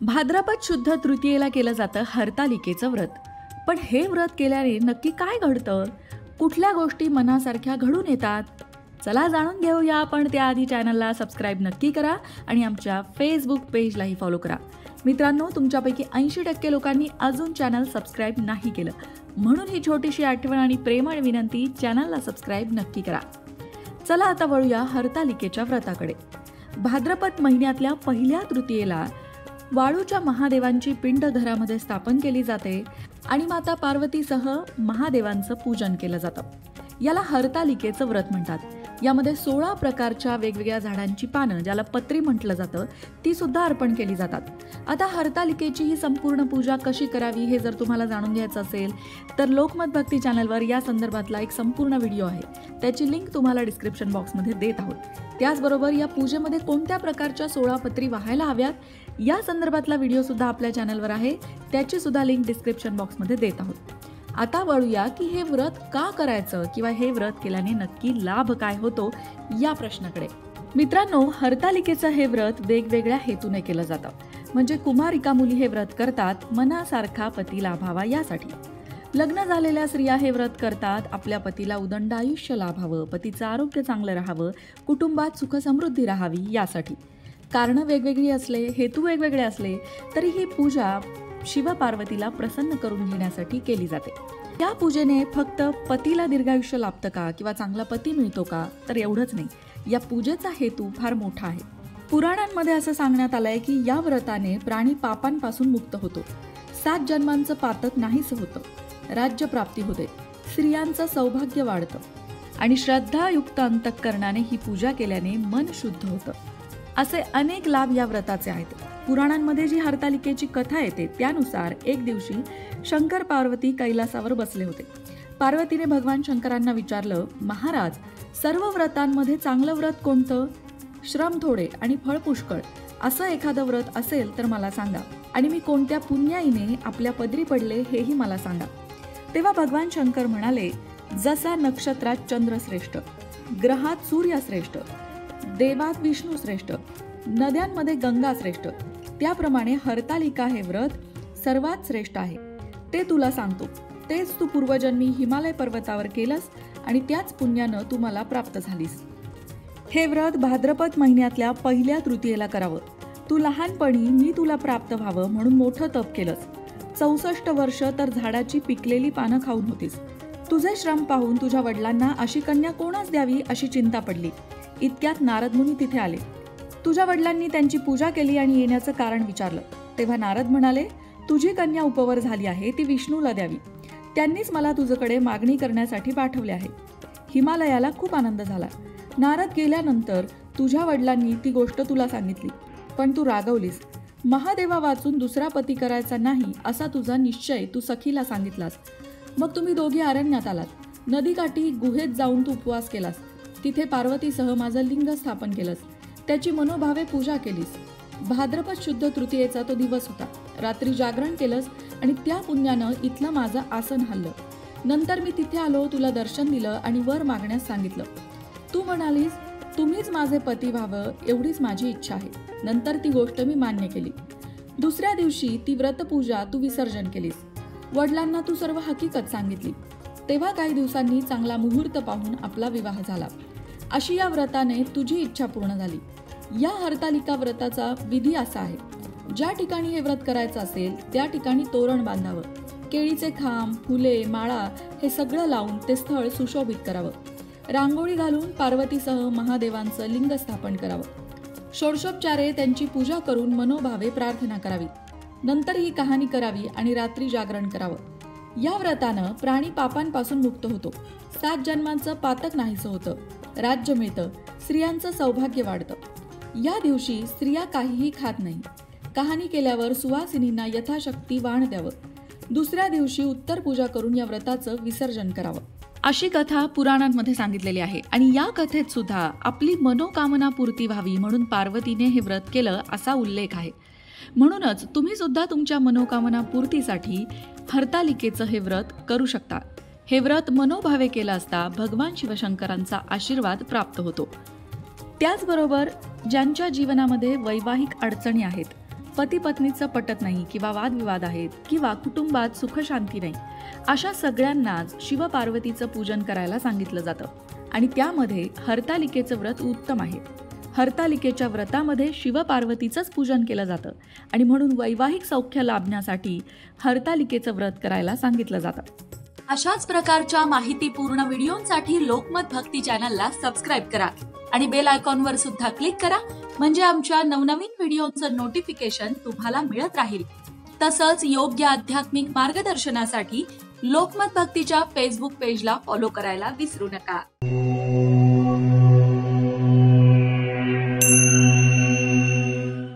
भाद्रपद शुद्ध तृतीयेला केलं जातं हरतालिकेचं व्रत. पण हे व्रत केल्याने नक्की काय घडतं? कुठल्या गोष्टी मनासारख्या घडून येतात? चला जाणून घेऊया आपण. त्याआधी चॅनलला सबस्क्राईब नक्की करा आणि आमच्या फेसबुक पेजलाही फॉलो करा. मित्रांनो, तुमच्यापैकी 80% लोकांनी अजून चॅनल सबस्क्राईब नाही केलं, म्हणून ही छोटीशी आठवण आणि प्रेमळ विनंती, चॅनलला सबस्क्राईब नक्की करा. चला आता वळूया हरतालिकेच्या व्रताकडे. भाद्रपद महिन्यातल्या पहिल्या तृतीयेला वाळूच्या महादेवांची पिंड घरामध्ये स्थापन केली जाते आणि माता पार्वतीसह महादेवांचं पूजन केलं जातं. याला हरतालिकेचं व्रत म्हणतात. यामध्ये 16 प्रकारच्या वेगवेगळ्या झाडांची पानं, ज्याला पत्री म्हटलं जातं, ती सुद्धा अर्पण केली जातात. आता हरतालिकेची ही संपूर्ण पूजा कशी करावी हे जर तुम्हाला जाणून घ्यायचं असेल तर लोकमत भक्ती चॅनलवर या संदर्भातला एक संपूर्ण व्हिडिओ आहे. त्याची लिंक तुम्हाला डिस्क्रिप्शन बॉक्समध्ये देत आहोत. त्याचबरोबर या पूजेमध्ये कोणत्या प्रकारच्या 16 पत्री वाहायला हव्यात या संदर्भातला व्हिडिओ सुद्धा आपल्या चॅनलवर आहे. त्याची सुद्धा लिंक डिस्क्रिप्शन बॉक्समध्ये देत आहोत. आता वळूया की हे व्रत का करायचं किंवा हे व्रत केल्याने नक्की लाभ काय होतो या प्रश्नाकडे. मित्रांनो, हरतालिकेचं हे व्रत वेगवेगळ्या हेतूने केलं जातं. म्हणजे कुमारिका मुली हे व्रत करतात मनासारखा पती लाभावा यासाठी. लग्न झालेल्या स्त्रिया हे व्रत करतात आपल्या पतीला उदंड आयुष्य लाभावं, पतीचं आरोग्य चांगलं राहावं, कुटुंबात सुख समृद्धी राहावी यासाठी. कारणं वेगवेगळी असले, हेतू वेगवेगळे असले तरी ही पूजा शिवपार्वतीला प्रसन्न करून घेण्यासाठी केली जाते. या पूजेने फक्त पतीला दीर्घायुष्य लाभतं का किंवा चांगला पती मिळतो का, तर एवढंच नाही. या पूजेचा हेतू फार मोठा आहे. पुराणांमध्ये असं सांगण्यात आलंय की या व्रताने प्राणी पापांपासून मुक्त होतो, 7 जन्मांचं पातक नाहीसं होतं, राज्यप्राप्ती होते, स्त्रियांचं सौभाग्य वाढतं आणि श्रद्धायुक्त अंतःकरणाने ही पूजा केल्याने मन शुद्ध होतं. असे अनेक लाभ या व्रताचे आहेत. पुराणांमध्ये जी हरतालिकेची कथा येते त्यानुसार एक दिवशी शंकर पार्वती कैलासावर बसले होते. पार्वतीने भगवान शंकरांना विचारलं, महाराज, सर्व व्रतांमध्ये चांगलं व्रत कोणतं? श्रम थोडे आणि फळ पुष्कळ असं एखादं व्रत असेल तर मला सांगा, आणि मी कोणत्या पुण्याईने आपल्या पदरी पडले हेही मला सांगा. तेव्हा भगवान शंकर म्हणाले, जसा नक्षत्रात चंद्र श्रेष्ठ, ग्रहात सूर्य श्रेष्ठ, देवात विष्णू श्रेष्ठ, नद्यांमध्ये गंगा श्रेष्ठ, त्याप्रमाणे हरतालिका हे व्रत सर्वात श्रेष्ठ आहे. ते तुला सांगतो. तेच तू पूर्वजन्मी हिमालय पर्वतावर केलंस आणि त्याच पुण्यानं तू मला प्राप्त झालीस. हे व्रत भाद्रपद महिन्यातल्या पहिल्या तृतीयेला करावं. तू लहानपणी मी तुला प्राप्त व्हावं म्हणून मोठं तप केलंस. 64 वर्ष तर झाडाची पिकलेली पानं खाऊन होतीस. तुझे श्रम पाहून तुझ्या वडिलांना अशी कन्या कोणास द्यावी अशी चिंता पडली. इतक्यात नारद मुनी तिथे आले. तुझ्या वडिलांनी त्यांची पूजा केली आणि येण्याचं कारण विचारलं. तेव्हा नारद म्हणाले, तुझी कन्या उपवर झाली आहे, ती विष्णूला द्यावी. त्यांनीच मला तुझ्याकडे मागणी करण्यासाठी पाठवले आहे. हिमालयाला खूप आनंद झाला. नारद गेल्यानंतर तुझ्या वडिलांनी ती गोष्ट तुला सांगितली, पण तू रागवलीस. महादेवा वाचून दुसरा पती करायचा नाही असा तुझा निश्चय तू सखीला सांगितलास. मग तुम्ही दोघे अरण्यात आलात. नदीकाठी गुहेत जाऊन तू उपवास केलास. तिथे पार्वतीसह माझं लिंग स्थापन केलंस. त्याची मनोभावे पूजा केलीस. भाद्रपद शुद्ध तृतीयेचा तो दिवस होता. रात्री जागरण केलंस आणि त्या पुण्यानं इथलं माझं आसन हल्लं. नंतर मी तिथे आलो, तुला दर्शन दिलं आणि वर मागण्यास सांगितलं. तू म्हणालीस, तुम्हीच माझे पती व्हावं एवढीच माझी इच्छा आहे. नंतर ती गोष्ट मी मान्य केली. दुसऱ्या दिवशी ती व्रतपूजा तू विसर्जन केलीस. वडिलांना तू सर्व हकीकत सांगितली. तेव्हा काही दिवसांनी चांगला मुहूर्त पाहून आपला विवाह झाला. अशी या व्रताने तुझी इच्छा पूर्ण झाली. या हरतालिका व्रताचा विधी असा आहे, ज्या ठिकाणी हे व्रत करायचं असेल त्या ठिकाणी तोरण बांधावं. केळीचे खांब, फुले, माळा हे सगळं लावून ते स्थळ सुशोभित करावं. रांगोळी घालून पार्वतीसह महादेवांचं लिंग स्थापन करावं. षोडशोपचारे त्यांची पूजा करून मनोभावे प्रार्थना करावी. नंतर ही कहाणी करावी आणि रात्री जागरण करावं. या व्रतानं प्राणी पापांपासून मुक्त होतो, 7 जन्मांचं पातक नाहीसं होतं, राज्य मिळतं, स्त्रियांचं सौभाग्य वाढतं. या दिवशी स्त्रिया काहीही खात नाही. कहाणी केल्यावर सुवासिनींना यथाशक्ती वाण द्यावं. दुसऱ्या दिवशी उत्तर पूजा करून या व्रताचं विसर्जन करावं. अशी कथा पुराणांमध्ये सांगितलेली आहे आणि या कथेत सुद्धा आपली मनोकामना पूर्ती व्हावी म्हणून पार्वतीने हे व्रत केलं असा उल्लेख आहे. म्हणूनच तुम्ही सुद्धा तुमच्या मनोकामना पूर्तीसाठी हरतालिकेचं हे व्रत करू शकता. हे व्रत मनोभावे केलं असता भगवान शिवशंकरांचा आशीर्वाद प्राप्त होतो. त्याचबरोबर ज्यांच्या जीवनामध्ये वैवाहिक अडचणी आहेत, पती पत्नीचं पटत नाही किंवा वादविवाद आहेत किंवा कुटुंबात सुखशांती नाही, अशा सगळ्यांनाच शिवपार्वतीचं पूजन करायला सांगितलं जातं आणि त्यामध्ये हरतालिकेचं व्रत उत्तम आहे. हरतालिकेच्या व्रतामध्ये शिवपार्वतीचंच पूजन केलं जातं आणि म्हणून वैवाहिक सौख्य लाभण्यासाठी हरतालिकेचं व्रत करायला सांगितलं जातं. अशाच प्रकारच्या माहितीपूर्ण व्हिडिओंसाठी लोकमत भक्ती चॅनलला सबस्क्राईब करा आणि बेल आयकॉनवर सुद्धा क्लिक करा, म्हणजे आमच्या नवनवीन व्हिडिओचं नोटिफिकेशन तुम्हाला मिळत राहील. तसंच योग्य आध्यात्मिक मार्गदर्शनासाठी लोकमत भक्तीच्या फेसबुक पेजला फॉलो करायला विसरू नका.